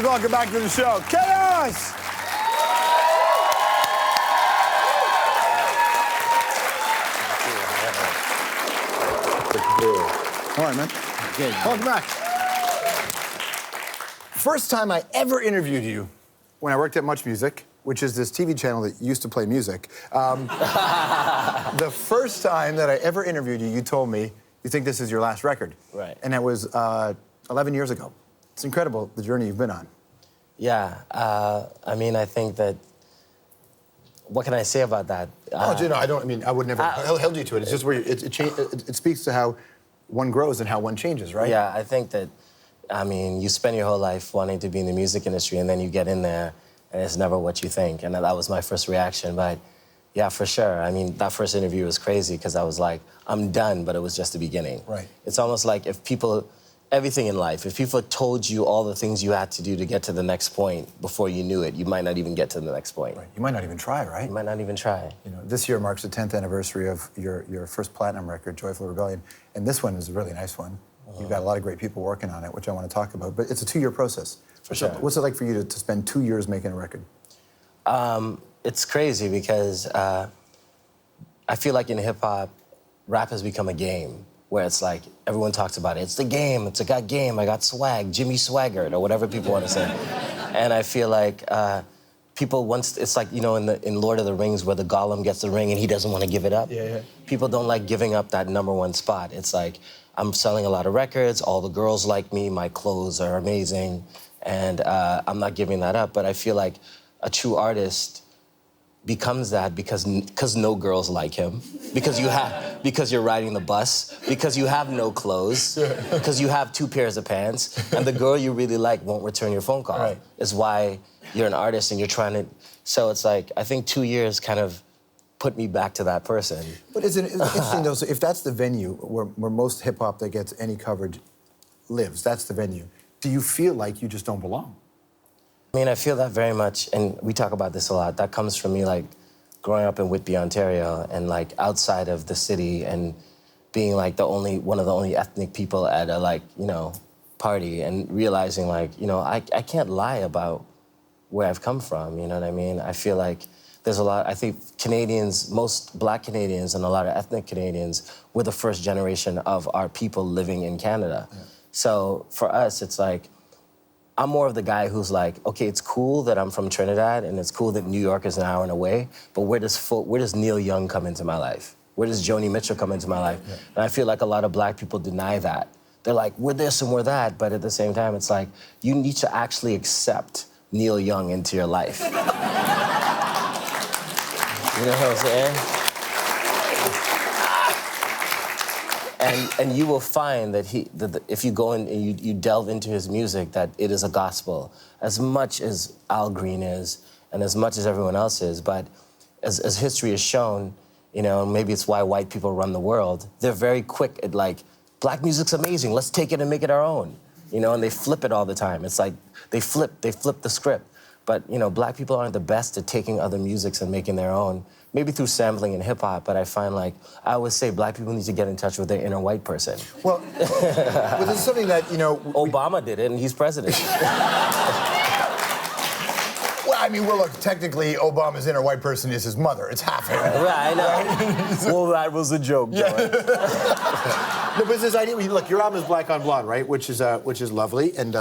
Please welcome back to the show, Chaos! All right, man. Good. Welcome back. First time I ever interviewed you, when I worked at Much Music, which is this TV channel that used to play music. The first time that I ever interviewed you, you told me you think this is your last record. Right. And that was 11 years ago. It's incredible, the journey you've been on. Yeah, I mean, I think that, what can I say about that? I would never held you to it. It's just where it speaks to how one grows and how one changes, right? Yeah, I think that, I mean, you spend your whole life wanting to be in the music industry, and then you get in there, and it's never what you think. And that was my first reaction, but yeah, for sure. I mean, that first interview was crazy, because I was like, I'm done, but it was just the beginning. Right. It's almost like if people, everything in life, if people told you all the things you had to do to get to the next point before you knew it, you might not even get to the next point. Right. You might not even try, right? You might not even try. You know, this year marks the 10th anniversary of your first platinum record, Joyful Rebellion, and this one is a really nice one. You've got a lot of great people working on it, which I want to talk about, but it's a 2-year process. For sure. What's it like for you to spend 2 years making a record? It's crazy because I feel like in hip-hop, rap has become a game where it's like everyone talks about it. It's the game, I got game, I got swag, Jimmy Swaggart, or whatever people want to say. And I feel like people once, it's like, you know, in Lord of the Rings where the Gollum gets the ring and he doesn't want to give it up. Yeah, yeah. People don't like giving up that #1 spot. It's like, I'm selling a lot of records, all the girls like me, my clothes are amazing, and I'm not giving that up. But I feel like a true artist becomes that because no girls like him, because you're riding the bus, because you have no clothes, because you have 2 pairs of pants, and the girl you really like won't return your phone call. Right. Is why you're an artist and you're trying to. So it's like, I think 2 years kind of put me back to that person. But it's interesting though, so if that's the venue where most hip hop that gets any coverage lives, that's the venue, do you feel like you just don't belong? I mean, I feel that very much, and we talk about this a lot. That comes from me, like, growing up in Whitby, Ontario, and, like, outside of the city, and being, like, one of the only ethnic people at a, like, you know, party, and realizing, like, you know, I can't lie about where I've come from, you know what I mean? I feel like there's a lot, I think Canadians, most Black Canadians and a lot of ethnic Canadians were the first generation of our people living in Canada. Yeah. So, for us, it's like, I'm more of the guy who's like, okay, it's cool that I'm from Trinidad, and it's cool that New York is an hour away, but where does Neil Young come into my life? Where does Joni Mitchell come into my life? Yeah. And I feel like a lot of Black people deny that. They're like, we're this and we're that, but at the same time, it's like, you need to actually accept Neil Young into your life. You know what I'm saying? And you will find that if you go in and you delve into his music, that it is a gospel, as much as Al Green is, and as much as everyone else is. But as history has shown, you know, maybe it's why white people run the world, they're very quick at like, Black music's amazing, let's take it and make it our own. You know, and they flip it all the time. It's like, they flip the script. But, you know, Black people aren't the best at taking other musics and making their own. Maybe through sampling and hip-hop, but I find, like, I always say Black people need to get in touch with their inner white person. Well, well this is something that, you know... Obama did it, and he's president. Well, I mean, well, look, technically, Obama's inner white person is his mother. It's half him. Right, I know. Well, that was a joke, yeah. No, but it's this idea, look, your album is Black on Blonde, right? Which is lovely, and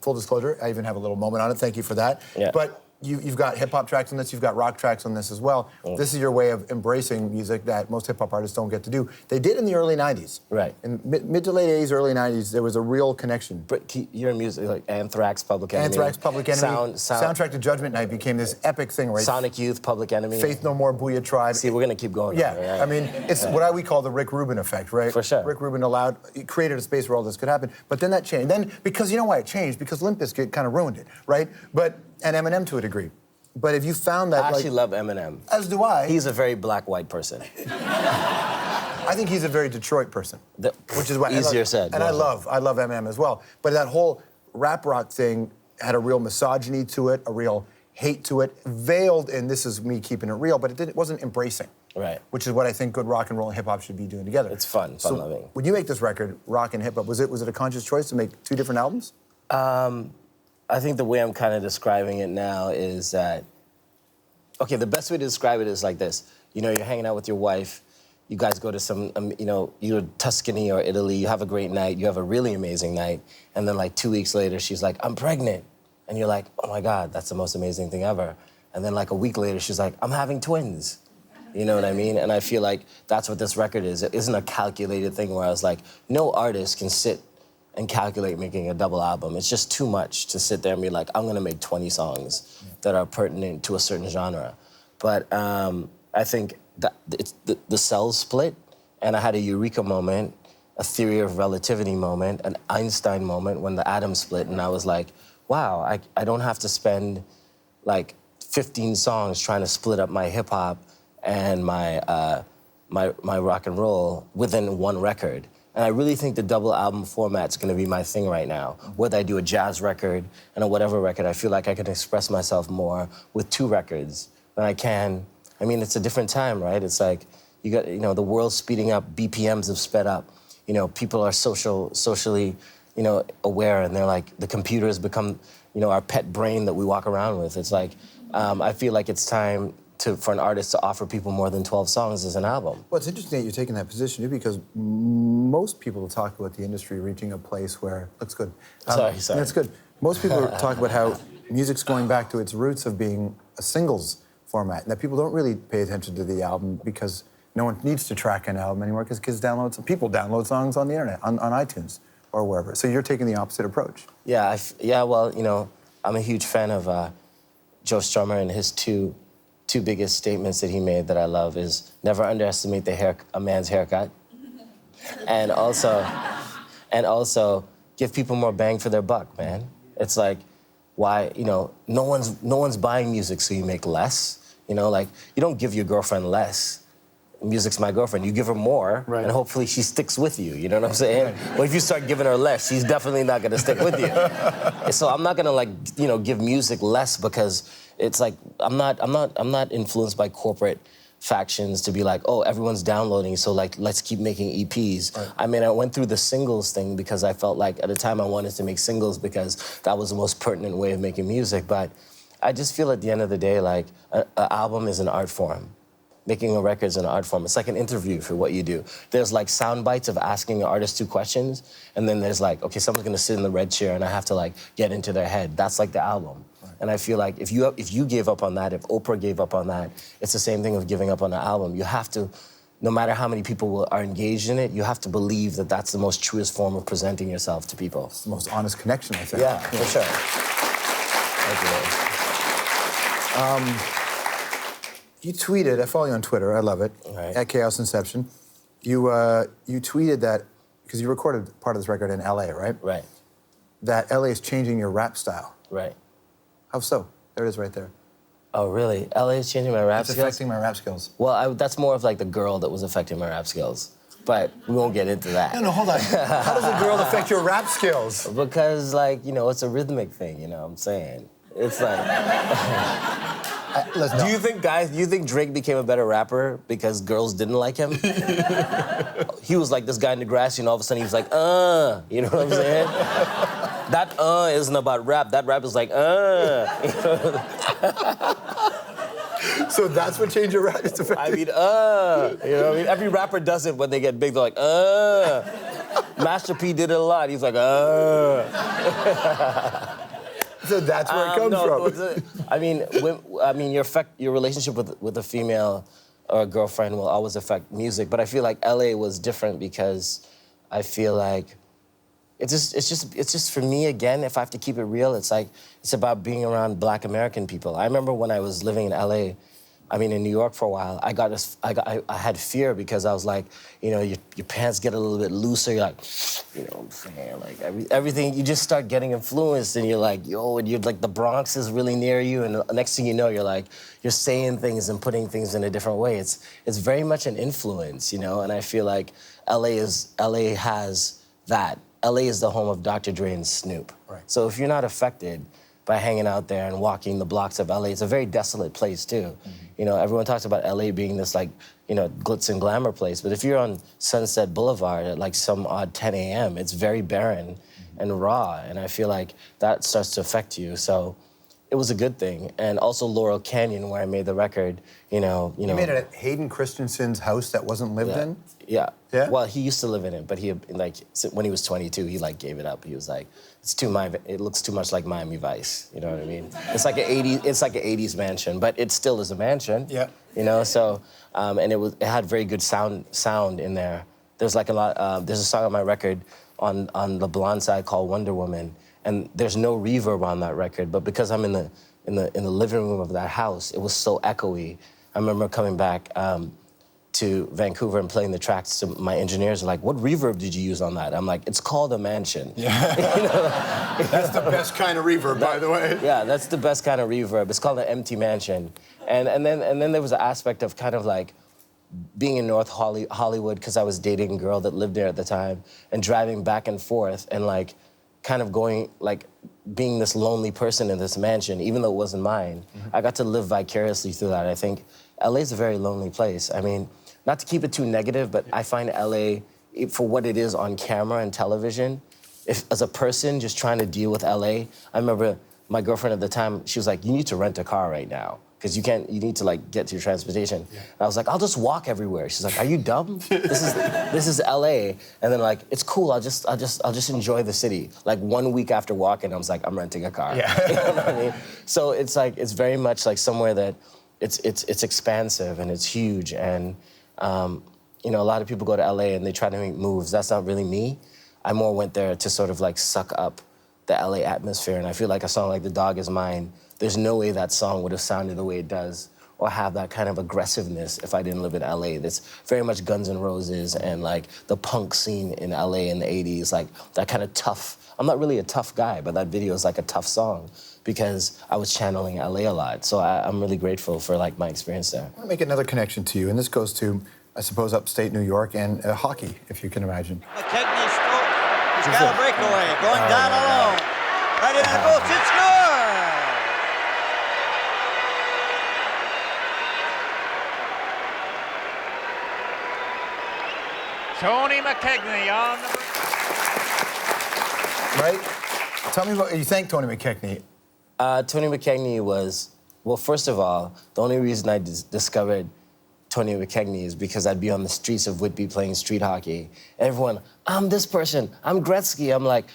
full disclosure, I even have a little moment on it. Thank you for that. Yeah. But you've got hip-hop tracks on this, you've got rock tracks on this as well. Mm. This is your way of embracing music that most hip-hop artists don't get to do. They did in the early 90s. Right. In mid to late 80s, early 90s, there was a real connection. But your music, like Anthrax, Public Enemy. Anthrax, Public Enemy. Soundtrack to Judgment Night became this epic thing, right? Sonic Youth, Public Enemy. Faith No More, Booyah Tribe. See, we're going to keep going. Yeah, right? I mean, it's what we call the Rick Rubin effect, right? For sure. Rick Rubin created a space where all this could happen. But then that changed. Then, because you know why it changed? Because Limp Bizkit kind of ruined it, right? And Eminem to a degree. But if you found that, I actually love Eminem. As do I. He's a very Black-white person. I think he's a very Detroit person, which is why easier said. And I love Eminem as well. But that whole rap rock thing had a real misogyny to it, a real hate to it, veiled in this is me keeping it real, but it wasn't embracing. Right. Which is what I think good rock and roll and hip hop should be doing together. It's fun-loving. When you make this record, rock and hip hop, was it a conscious choice to make 2 different albums? I think the way I'm kind of describing it now is that, okay, the best way to describe it is like this. You know, you're hanging out with your wife, you guys go to some, you know, either Tuscany or Italy, you have a great night, you have a really amazing night, and then like 2 weeks later, she's like, I'm pregnant. And you're like, oh my God, that's the most amazing thing ever. And then like a week later, she's like, I'm having twins. You know what I mean? And I feel like that's what this record is. It isn't a calculated thing where I was like, no artist can sit and calculate making a double album. It's just too much to sit there and be like, I'm gonna make 20 songs that are pertinent to a certain genre. But I think that it's the cells split, and I had a eureka moment, a theory of relativity moment, an Einstein moment when the atoms split, and I was like, wow, I don't have to spend like 15 songs trying to split up my hip hop and my rock and roll within one record. And I really think the double album format's gonna be my thing right now. Whether I do a jazz record and a whatever record, I feel like I can express myself more with 2 records than I can. I mean, it's a different time, right? It's like, you got, you know, the world's speeding up, BPMs have sped up. You know, people are socially, you know, aware, and they're like, the computer has become, you know, our pet brain that we walk around with. It's like, I feel like it's time for an artist to offer people more than 12 songs as an album. Well, it's interesting that you're taking that position, too, because most people talk about the industry reaching a place where... Looks good. Sorry. That's good. Most people talk about how music's going back to its roots of being a singles format, and that people don't really pay attention to the album because no one needs to track an album anymore because people download songs on the internet, on iTunes or wherever. So you're taking the opposite approach. Yeah, well, you know, I'm a huge fan of Joe Strummer, and his two biggest statements that he made that I love is never underestimate a man's haircut, and also give people more bang for their buck, man. It's like, why, you know, no one's buying music so you make less. You know, like, you don't give your girlfriend less. Music's my girlfriend. You give her more, right, and hopefully she sticks with you. You know what I'm saying? Well, if you start giving her less, she's definitely not gonna stick with you. So I'm not gonna, like, you know, give music less because it's like I'm not influenced by corporate factions to be like, oh, everyone's downloading, so like let's keep making EPs. Right. I mean, I went through the singles thing because I felt like at the time I wanted to make singles because that was the most pertinent way of making music. But I just feel at the end of the day, like, an album is an art form. Making a record is an art form. It's like an interview for what you do. There's like sound bites of asking an artist 2 questions, and then there's like, okay, someone's gonna sit in the red chair and I have to like get into their head. That's like the album. Right. And I feel like if you gave up on that, if Oprah gave up on that, it's the same thing with giving up on an album. You have to, no matter how many people are engaged in it, you have to believe that that's the most truest form of presenting yourself to people. It's the most honest connection, I think. Yeah, for sure. Thank you. You tweeted, I follow you on Twitter, I love it, right, at Chaos Inception. You tweeted that, because you recorded part of this record in LA, right? Right. That LA is changing your rap style. Right. How so? There it is right there. Oh, really? LA is changing my rap skills? It's affecting my rap skills. Well, that's more of like the girl that was affecting my rap skills. But we won't get into that. No, hold on. How does a girl affect your rap skills? Because, like, you know, it's a rhythmic thing, you know what I'm saying? It's like... Do you think Drake became a better rapper because girls didn't like him? He was like this guy in the grass, and all of a sudden he was like, you know what I'm saying? That isn't about rap. That rap is like, So that's what changed your rap? I mean, you know what I mean? Every rapper does it when they get big. They're like, Master P did it a lot. He's like, So that's where it comes from. I mean, your relationship with a female or a girlfriend will always affect music. But I feel like LA was different because I feel like it's just for me again. If I have to keep it real, it's like it's about being around Black American people. I remember when I was living in LA. I mean, in New York for a while, I had fear because I was like, you know, your pants get a little bit looser. You're like, you know what I'm saying? Like everything, you just start getting influenced, and you're like, yo, and you're like, the Bronx is really near you, and the next thing you know, you're saying things and putting things in a different way. It's very much an influence, you know, and I feel like LA has that. LA is the home of Dr. Dre and Snoop. Right. So if you're not affected by hanging out there and walking the blocks of LA, it's a very desolate place too. Mm-hmm. You know, everyone talks about LA being this like, you know, glitz and glamour place, but if you're on Sunset Boulevard at like some odd 10 a.m., it's very barren. Mm-hmm. and raw, and I feel like that starts to affect you. So it was a good thing. And also Laurel Canyon, where I made the record, you made it at Hayden Christensen's house that wasn't lived in? Yeah. Yeah? Well, he used to live in it, but he, like, when he was 22, he, like, gave it up. He was like, it looks too much like Miami Vice, you know what I mean? It's like an 80s mansion, but it still is a mansion. Yeah. You know, so, and it had very good sound in there. There's like a lot, there's a song on my record on the blonde side called Wonder Woman, and there's no reverb on that record, but because I'm in the living room of that house, it was so echoey. I remember coming back to Vancouver and playing the tracks to my engineers, are like, what reverb did you use on that? I'm like, it's called a mansion. Yeah. That's the best kind of reverb, by the way. Yeah, that's the best kind of reverb. It's called an empty mansion. And then there was an aspect of kind of like being in North Hollywood, because I was dating a girl that lived there at the time, and driving back and forth and like kind of going, like being this lonely person in this mansion, even though it wasn't mine. Mm-hmm. I got to live vicariously through that. I think LA's a very lonely place. I mean, not to keep it too negative, but I find LA, for what it is on camera and television, if as a person just trying to deal with LA, I remember my girlfriend at the time, she was like, you need to rent a car right now, because you need to like get to your transportation. Yeah. And I was like, I'll just walk everywhere. She's like, are you dumb? This is LA. And then like, it's cool, I'll just enjoy the city. Like 1 week after walking, I was like, I'm renting a car. Yeah. You know what I mean? So it's like, it's very much like somewhere that it's expansive and it's huge. And you know, a lot of people go to LA and they try to make moves. That's not really me. I more went there to sort of like suck up the LA atmosphere. And I feel like a song like The Dog Is Mine, there's no way that song would have sounded the way it does or have that kind of aggressiveness if I didn't live in LA. That's very much Guns N' Roses and like the punk scene in LA in the 80s, like that kind of tough. I'm not really a tough guy, but that video is like a tough song because I was channeling LA a lot. So I'm really grateful for like my experience there. I want to make another connection to you, and this goes to, I suppose, upstate New York and hockey, if you can imagine. McKechnie he's got a breakaway, going down alone. Right into the post, it scores! Tony McKechnie on the... Right? Tell me about, you thank Tony McKechnie. Tony McKechnie was, well, first of all, the only reason I discovered Tony McKechnie is because I'd be on the streets of Whitby playing street hockey. Everyone, I'm this person, I'm Gretzky. I'm like,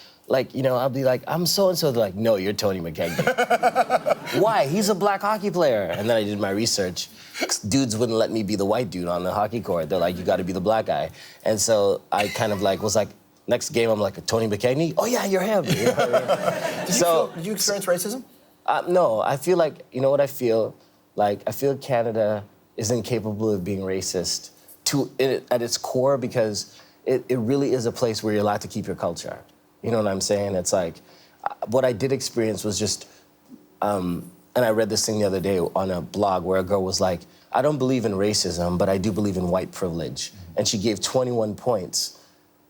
you know, I'll be like, I'm so-and-so. They're like, no, you're Tony McKechnie. Why? He's a black hockey player. And then I did my research. Dudes wouldn't let me be the white dude on the hockey court. They're like, you gotta be the black guy. And so I kind of like, was like, next game, I'm like, Tony McKechnie? Oh yeah, you're him. You know what I mean? Did you experience racism? No, I feel like, you know what I feel? Like, I feel Canada is incapable of being racist at its core, because it really is a place where you're allowed to keep your culture. You know what I'm saying? It's like, what I did experience was just, and I read this thing the other day on a blog where a girl was like, I don't believe in racism, but I do believe in white privilege. And she gave 21 points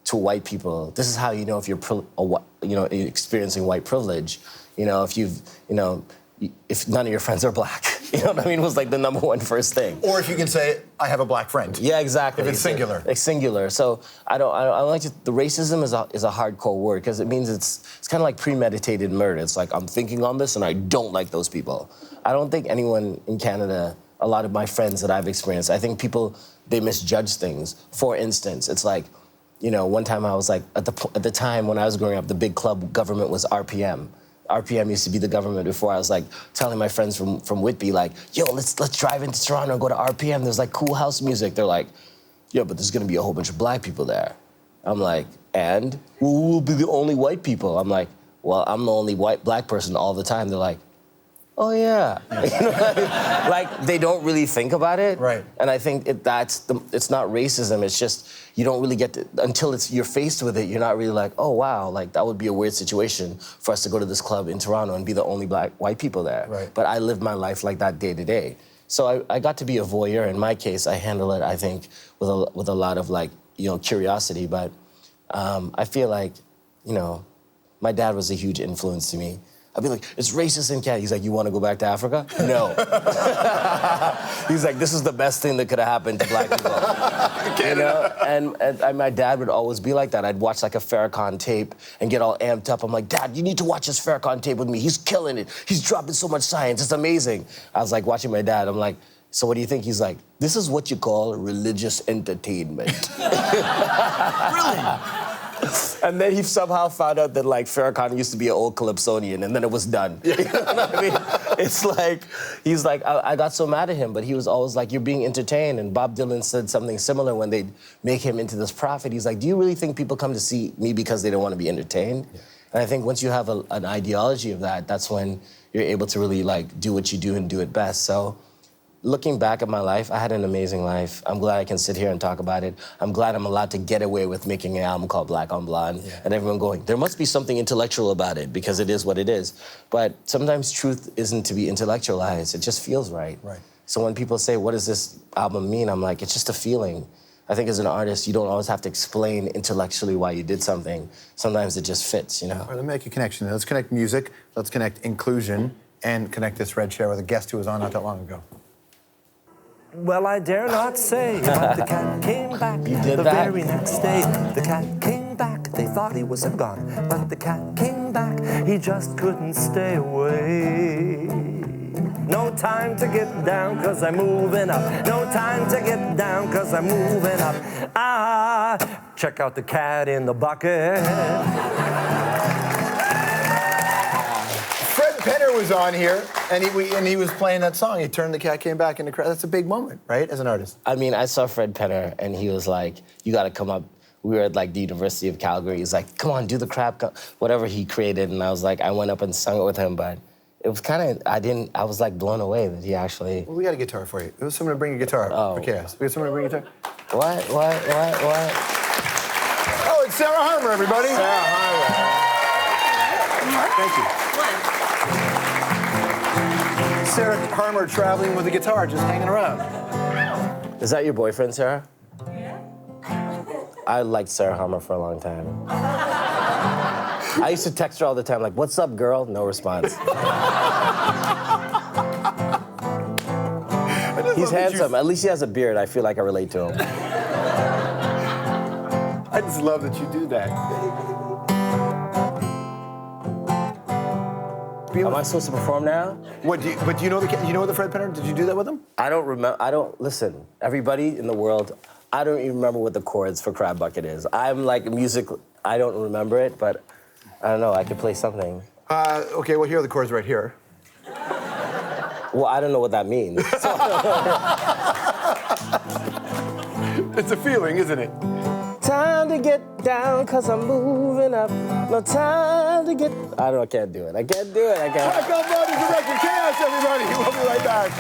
to white people. This is how you know if you're, experiencing white privilege. You know, if none of your friends are black. You know what I mean? It was like the #1 first thing. Or if you can say, I have a black friend. Yeah, exactly. If it's singular. It's singular. So I don't like to, the racism is a hardcore word, because it means it's kind of like premeditated murder. It's like, I'm thinking on this and I don't like those people. I don't think anyone in Canada, a lot of my friends that I've experienced, I think people, they misjudge things. For instance, it's like, you know, one time I was like, at the time when I was growing up, the big club government was RPM. RPM used to be the government before. I was like telling my friends from Whitby, like, yo, let's drive into Toronto and go to RPM. There's like cool house music. They're like, yeah, but there's gonna be a whole bunch of black people there. I'm like, and? Well, we'll be the only white people. I'm like, well, I'm the only black person all the time. They're like, oh yeah. You know, like, they don't really think about it. Right. And I think it's not racism, it's just, you don't really get to, until you're faced with it, you're not really like, oh wow, like that would be a weird situation for us to go to this club in Toronto and be the only white people there. Right. But I live my life like that day to day. So I got to be a voyeur. In my case, I handle it, I think, with a lot of like, you know, curiosity, but I feel like, you know, my dad was a huge influence to me. I'd be like, it's racist in Canada. He's like, you want to go back to Africa? No. He's like, this is the best thing that could have happened to black people. You know? And my dad would always be like that. I'd watch like a Farrakhan tape and get all amped up. I'm like, Dad, you need to watch this Farrakhan tape with me. He's killing it. He's dropping so much science. It's amazing. I was like watching my dad. I'm like, so what do you think? He's like, this is what you call religious entertainment. Really? And then he somehow found out that like Farrakhan used to be an old Calypsonian, and then it was done. You know what I mean? It's like, he's like, I got so mad at him, but he was always like, you're being entertained. And Bob Dylan said something similar when they make him into this prophet. He's like, do you really think people come to see me because they don't want to be entertained? Yeah. And I think once you have an ideology of that, that's when you're able to really like do what you do and do it best. So looking back at my life, I had an amazing life. I'm glad I can sit here and talk about it. I'm glad I'm allowed to get away with making an album called Black on Blonde. Yeah. And everyone going, there must be something intellectual about it because it is what it is. But sometimes truth isn't to be intellectualized. It just feels right. Right. So when people say, what does this album mean? I'm like, it's just a feeling. I think as an artist, you don't always have to explain intellectually why you did something. Sometimes it just fits, you know? All right, let's make a connection. Let's connect music, let's connect inclusion, and connect this red chair with a guest who was on not that long ago. Well, I dare not say, but the cat came back You did the that? very next day. The cat came back, they thought he was gone, but the cat came back, he just couldn't stay away. No time to get down, 'cause I'm moving up. No time to get down, 'cause I'm moving up. Ah, check out the cat in the bucket. Fred Penner was on here, and he was playing that song. He turned the cat, came back in the crowd. That's a big moment, right, as an artist? I mean, I saw Fred Penner, and he was like, you gotta come up. We were at like the University of Calgary. He's like, come on, do the crap, whatever he created. And I was like, I went up and sung it with him, but it was kind of, I was like blown away that he actually... Well, we got a guitar for you. There's someone to bring a guitar for chaos. We have someone to bring a guitar? What? Oh, it's Sarah Harmer, everybody. Sarah Harmer. Thank you. Sarah Harmer traveling with a guitar, just hanging around. Is that your boyfriend, Sarah? Yeah. I liked Sarah Harmer for a long time. I used to text her all the time, like, what's up, girl? No response. He's handsome. At least he has a beard. I feel like I relate to him. I just love that you do that. Am I supposed to perform now? What? Do you know the Fred Penner? Did you do that with him? I don't remember. Listen, everybody in the world, I don't even remember what the chords for Crab Bucket is. I'm like music, I don't remember it, but I don't know, I could play something. Okay, well, here are the chords right here. Well, I don't know what that means. It's a feeling, isn't it? Time to get down, 'cause I'm moving up. No time to get... I can't do it. I can't do it. Black on Blonde is the record. Chaos, everybody. We'll be right back.